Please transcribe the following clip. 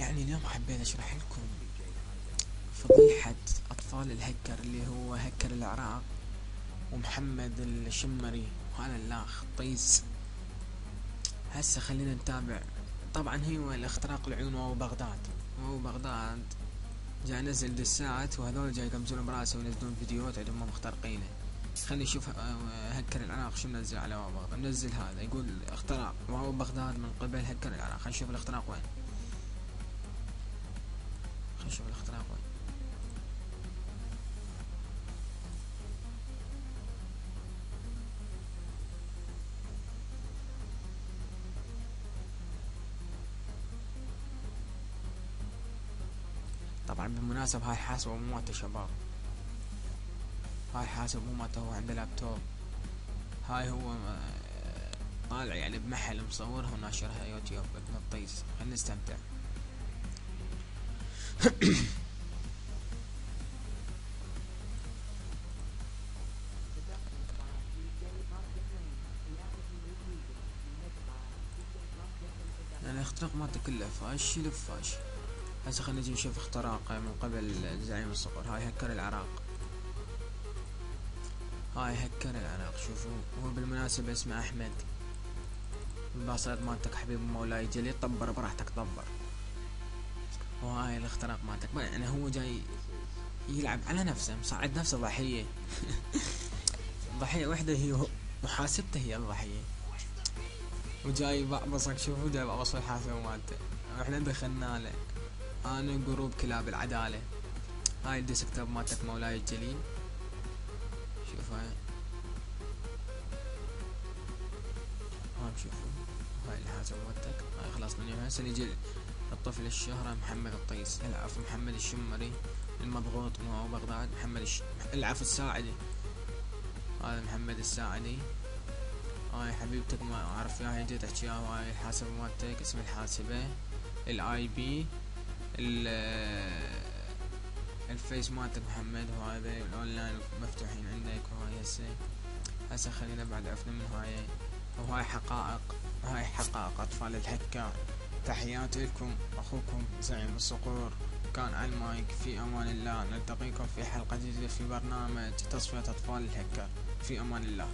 يعني اليوم حبيت اشرح لكم فضيحة اطفال الهكر اللي هو هكر العراق ومحمد الشمري وهذا الاخ طيز. هسه خلينا نتابع. طبعا هو الاختراق العيون وهو بغداد جاي ينزل دسات، وهذول جاي يقمزون براسه وينزلون فيديوهات عندهم مخترقينه. خلينا نشوف هكر العراق شو منزل على وهو بغداد. منزل هذا يقول اختراق وهو بغداد من قبل هكر العراق. خلينا نشوف الاختراق وين. طبعا بالمناسبة هاي حاسبة مو مالته شباب، هاي حاسب مو مالته، هو عنده لابتوب. هاي هو طالع يعني بمحل مصورها وناشرها يوتيوب ابن الطيس. خلينا نستمتع. يعني الاختراق مالته كله فاش يلفاش. هسه خلينا نجي نشوف اختراق من قبل زعيم الصقر. هاي هكر العراق، شوفوا هو بالمناسبة اسمه احمد. الباسورد مالتك حبيب مولاي جلي، طبر براحتك طبر. وهاي الاختراق مالتك يعني هو جاي يلعب على نفسه، مصعد نفسه ضحية. ضحية وحدة هي محاسبته هي الضحية، وجاي بعبصك. شوفوا جاي بعبص الحاسبة مالته. احنا دخلنا له. انا جروب كلاب العدالة. هاي الديسكتوب مالتك مولاي الجليل. شوف هاي شوفوا هاي الحاسبة مالتك. هاي خلصنا اليوم. هسه نجي الطفل الشهرة محمد الطيس. العفو محمد الشمري المضغوط من بغداد. العفو الساعدي. هذا محمد الساعدي. هاي حبيبتك ما اعرف وياها جيت احكيها. هاي الحاسبة مالتك، اسم الحاسبة، الاي بي، الفيس مالتك محمد، وهذا الاونلاين مفتوحين عندك. وهاي هسه خلينا بعد عرفنا من هاي. وهاي حقائق اطفال الهكر. تحياتي لكم، اخوكم زعيم الصقور كان على المايك. في امان الله، نلتقيكم في حلقة جديدة في برنامج تصفية اطفال الهكر. في امان الله.